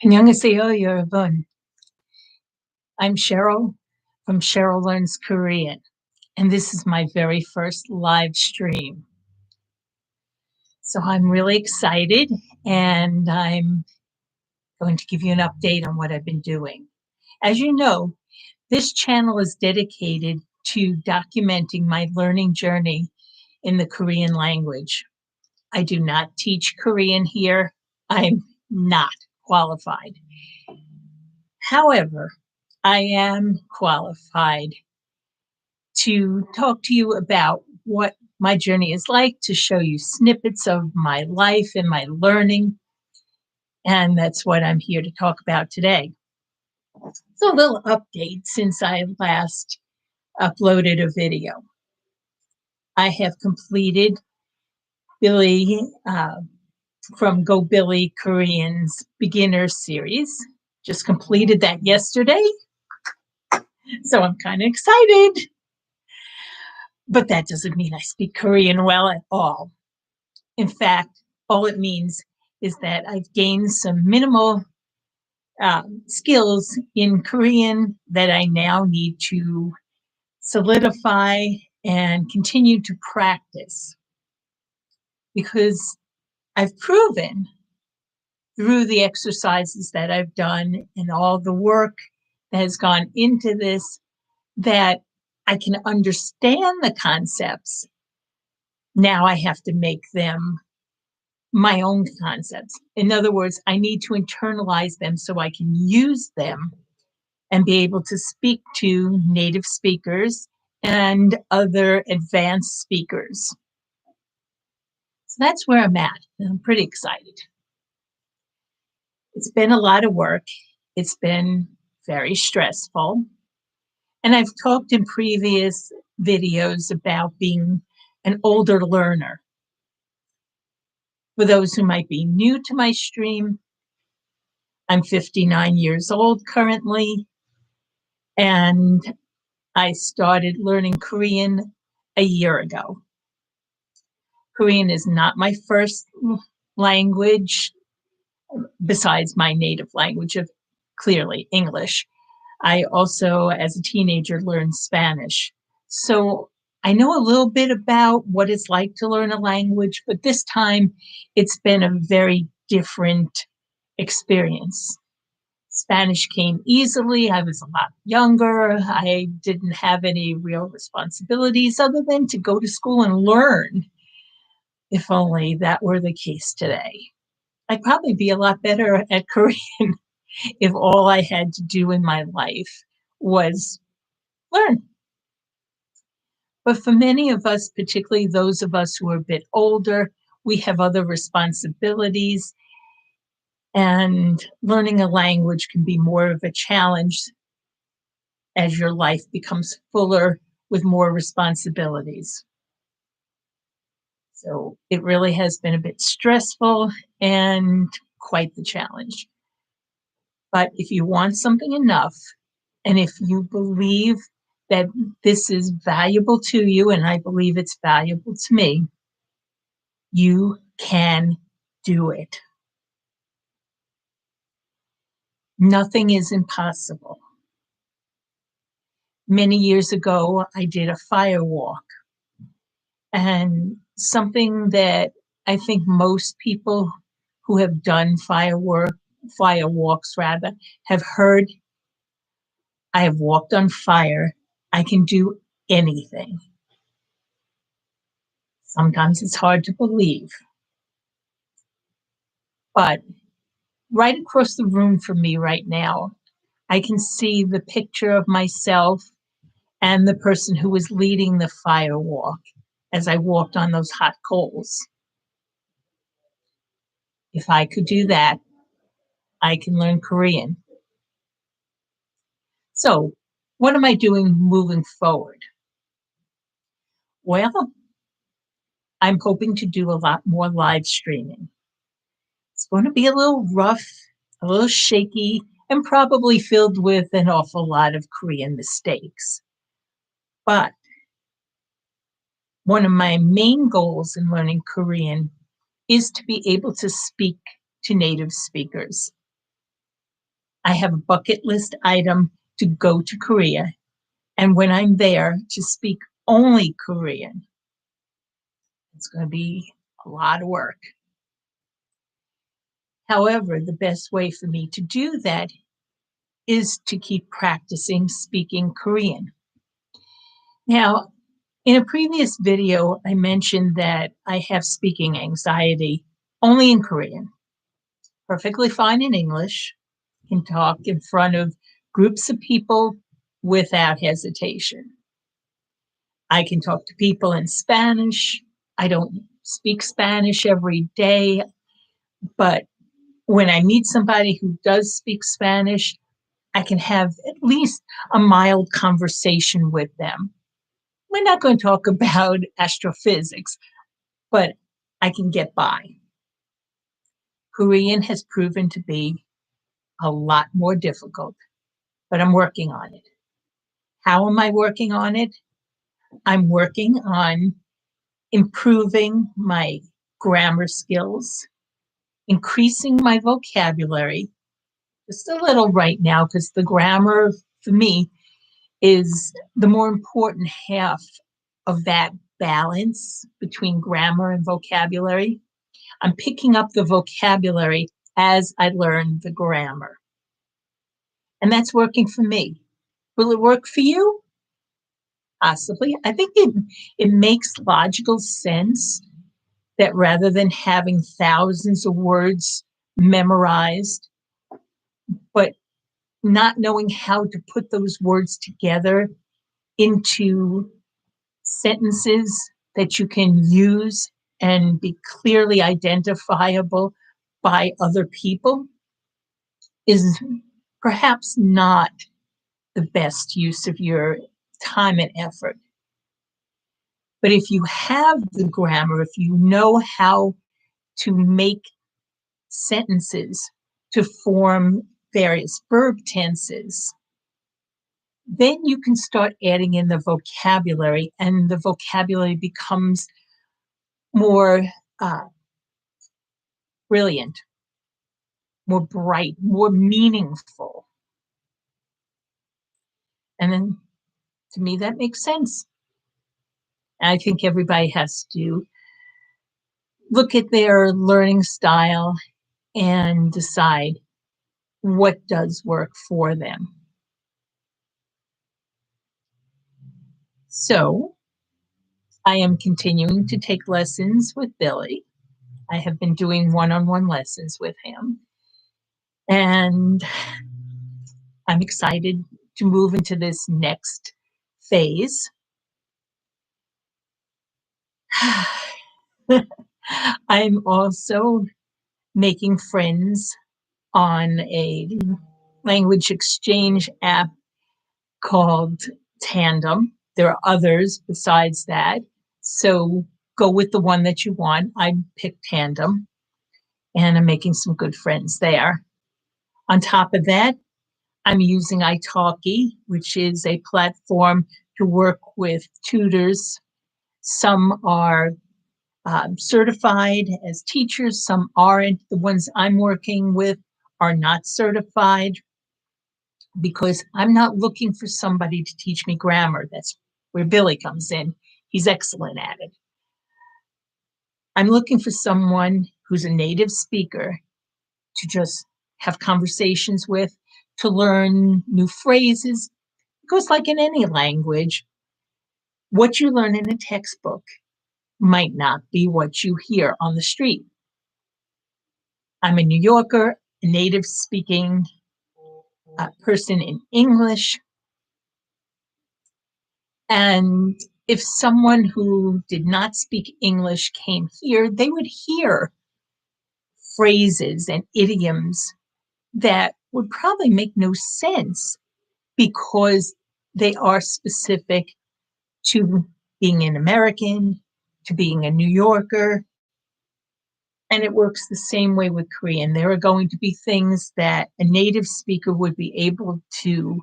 안녕하세요, 여러분. I'm Cheryl from Cheryl Learns Korean, and this is my very first live stream. So I'm really excited, and I'm going to give you an update on what I've been doing. As you know, this channel is dedicated to documenting my learning journey in the Korean language. I do not teach Korean here. I'm not qualified. However, I am qualified to talk to you about what my journey is like, to show you snippets of my life and my learning. And that's what I'm here to talk about today. So, a little update since I last uploaded a video. I have completed Billy from Go Billy Korean's beginner series. Just completed that yesterday. So I'm kind of excited. But that doesn't mean I speak Korean well at all. In fact, all it means is that I've gained some minimal skills in Korean that I now need to solidify and continue to practice, because I've proven through the exercises that I've done and all the work that has gone into this that I can understand the concepts. Now I have to make them my own concepts. In other words, I need to internalize them so I can use them and be able to speak to native speakers and other advanced speakers. So that's where I'm at. And I'm pretty excited. It's been a lot of work. It's been very stressful. And I've talked in previous videos about being an older learner. For those who might be new to my stream, I'm 59 years old currently, and I started learning Korean a year ago. Korean is not my first language, besides my native language of clearly English. I also, as a teenager, learned Spanish. So I know a little bit about what it's like to learn a language, but this time it's been a very different experience. Spanish came easily. I was a lot younger. I didn't have any real responsibilities other than to go to school and learn. If only that were the case today. I'd probably be a lot better at Korean if all I had to do in my life was learn. But for many of us, particularly those of us who are a bit older, we have other responsibilities, and learning a language can be more of a challenge as your life becomes fuller with more responsibilities. So it really has been a bit stressful and quite the challenge. But if you want something enough, and if you believe that this is valuable to you, and I believe it's valuable to me, you can do it. Nothing is impossible. Many years ago, I did a fire walk, and something that I think most people who have done fire walks rather, have heard. I have walked on fire. I can do anything. Sometimes it's hard to believe. But right across the room from me right now, I can see the picture of myself and the person who was leading the fire walk as I walked on those hot coals. If I could do that, I can learn Korean. So, what am I doing moving forward? Well, I'm hoping to do a lot more live streaming. It's going to be a little rough, a little shaky, and probably filled with an awful lot of Korean mistakes. But one of my main goals in learning Korean is to be able to speak to native speakers. I have a bucket list item to go to Korea. And when I'm there, to speak only Korean. It's going to be a lot of work. However, the best way for me to do that is to keep practicing speaking Korean. Now, in a previous video, I mentioned that I have speaking anxiety only in Korean. Perfectly fine in English, can talk in front of groups of people without hesitation. I can talk to people in Spanish. I don't speak Spanish every day, but when I meet somebody who does speak Spanish, I can have at least a mild conversation with them. We're not going to talk about astrophysics, but I can get by. Korean has proven to be a lot more difficult, but I'm working on it. How am I working on it? I'm working on improving my grammar skills, increasing my vocabulary, just a little right now, because the grammar for me is the more important half of that balance between grammar and vocabulary. I'm picking up the vocabulary as I learn the grammar. And that's working for me. Will it work for you? Possibly. I think it makes logical sense that rather than having thousands of words memorized, but not knowing how to put those words together into sentences that you can use and be clearly identifiable by other people is perhaps not the best use of your time and effort. But if you have the grammar, if you know how to make sentences to form various verb tenses, then you can start adding in the vocabulary, and the vocabulary becomes more brilliant, more bright, more meaningful. And then to me, that makes sense. And I think everybody has to look at their learning style and decide what does work for them. So I am continuing to take lessons with Billy. I have been doing one-on-one lessons with him. And I'm excited to move into this next phase. I'm also making friends on a language exchange app called Tandem. There are others besides that. So go with the one that you want. I picked Tandem, and I'm making some good friends there. On top of that, I'm using italki, which is a platform to work with tutors. Some are certified as teachers, some aren't. The ones I'm working with are not certified because I'm not looking for somebody to teach me grammar. That's where Billy comes in. He's excellent at it. I'm looking for someone who's a native speaker to just have conversations with, to learn new phrases, because like in any language, what you learn in a textbook might not be what you hear on the street. I'm a New Yorker, a native speaking person in English. And if someone who did not speak English came here, they would hear phrases and idioms that would probably make no sense because they are specific to being an American, to being a New Yorker. And it works the same way with Korean. There are going to be things that a native speaker would be able to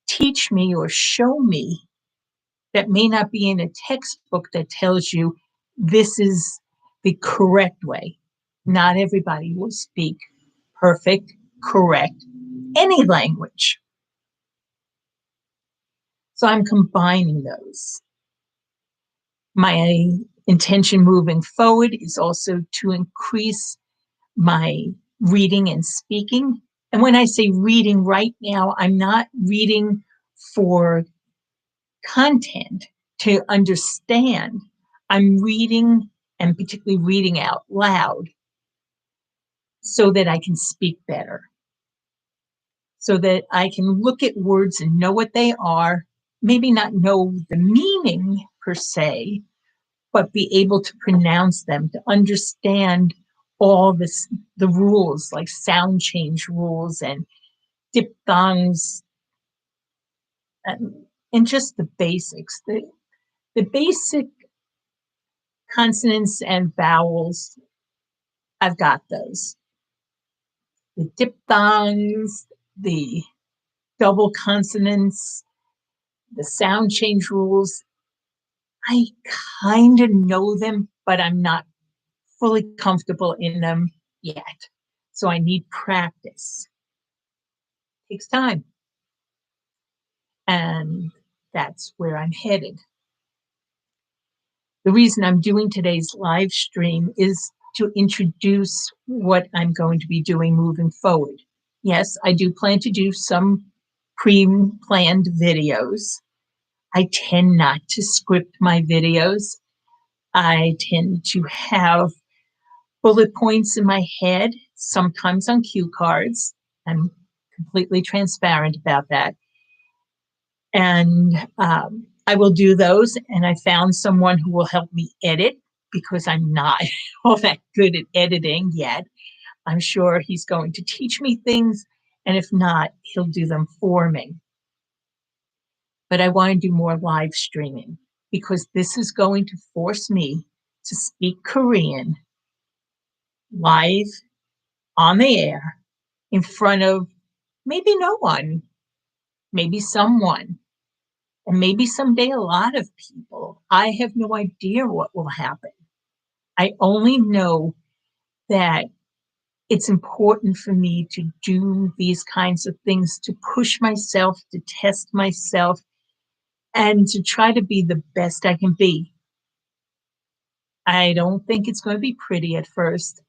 teach me or show me that may not be in a textbook that tells you this is the correct way. Not everybody will speak perfect, correct any language. So I'm combining those. My intention moving forward is also to increase my reading and speaking. And when I say reading right now, I'm not reading for content to understand. I'm reading, and particularly reading out loud, so that I can speak better, so that I can look at words and know what they are, maybe not know the meaning per se, but be able to pronounce them, to understand all the rules, like sound change rules and diphthongs, and just the basics. The basic consonants and vowels, I've got those. The diphthongs, the double consonants, the sound change rules, I kind of know them, but I'm not fully comfortable in them yet. So I need practice. It takes time. And that's where I'm headed. The reason I'm doing today's live stream is to introduce what I'm going to be doing moving forward. Yes, I do plan to do some pre-planned videos. I tend not to script my videos. I tend to have bullet points in my head, sometimes on cue cards. I'm completely transparent about that. And I will do those. And I found someone who will help me edit, because I'm not all that good at editing yet. I'm sure he's going to teach me things. And if not, he'll do them for me. But I want to do more live streaming, because this is going to force me to speak Korean live on the air in front of maybe no one, maybe someone, and maybe someday a lot of people. I have no idea what will happen. I only know that it's important for me to do these kinds of things, to push myself, to test myself, and to try to be the best I can be. I don't think it's going to be pretty at first.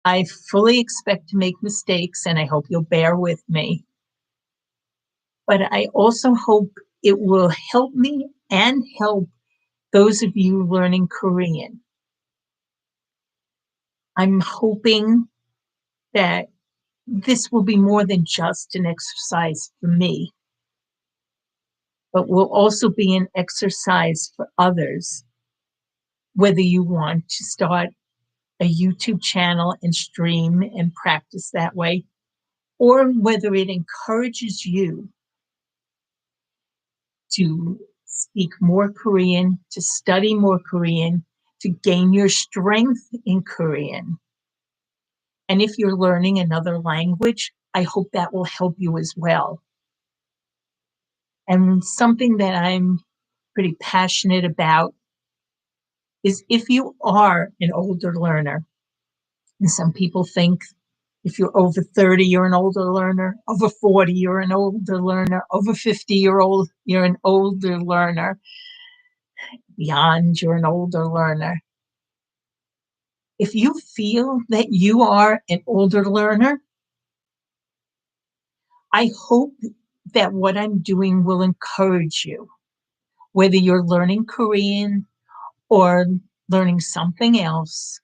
I fully expect to make mistakes, and I hope you'll bear with me. But I also hope it will help me and help those of you learning Korean. I'm hoping that this will be more than just an exercise for me, but will also be an exercise for others, whether you want to start a YouTube channel and stream and practice that way, or whether it encourages you to speak more Korean, to study more Korean, to gain your strength in Korean. And if you're learning another language, I hope that will help you as well. And something that I'm pretty passionate about is, if you are an older learner, and some people think if you're over 30, you're an older learner, over 40, you're an older learner, over 50, you're an older learner, beyond, you're an older learner. If you feel that you are an older learner, I hope that what I'm doing will encourage you, whether you're learning Korean or learning something else,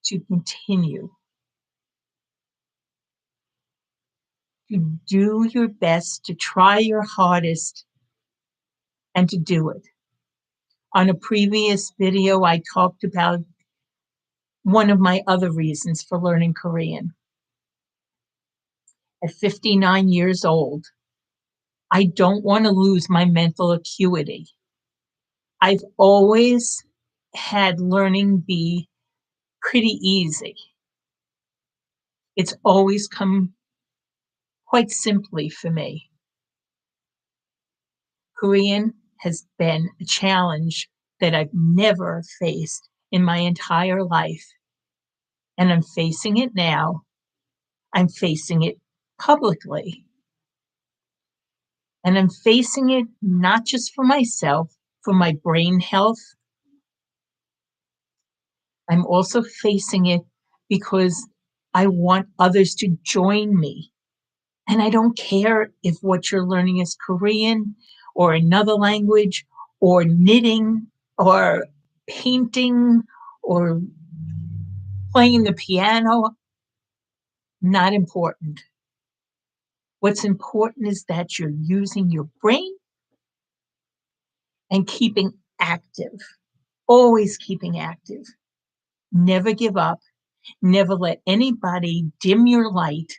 to continue to do your best, to try your hardest, and to do it. On a previous video, I talked about one of my other reasons for learning Korean. At 59 years old, I don't want to lose my mental acuity. I've always had learning be pretty easy. It's always come quite simply for me. Korean has been a challenge that I've never faced in my entire life. and I'm facing it now. I'm facing it publicly, and I'm facing it not just for myself, for my brain health. I'm also facing it because I want others to join me. And I don't care if what you're learning is Korean or another language or knitting or painting or playing the piano, not important. What's important is that you're using your brain and keeping active, always keeping active. Never give up. Never let anybody dim your light.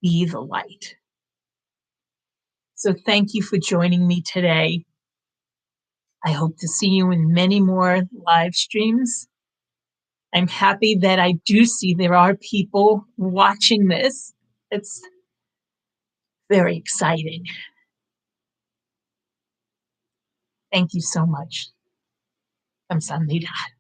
Be the light. So thank you for joining me today. I hope to see you in many more live streams. I'm happy that I do see there are people watching this. It's very exciting. Thank you so much. 감사합니다.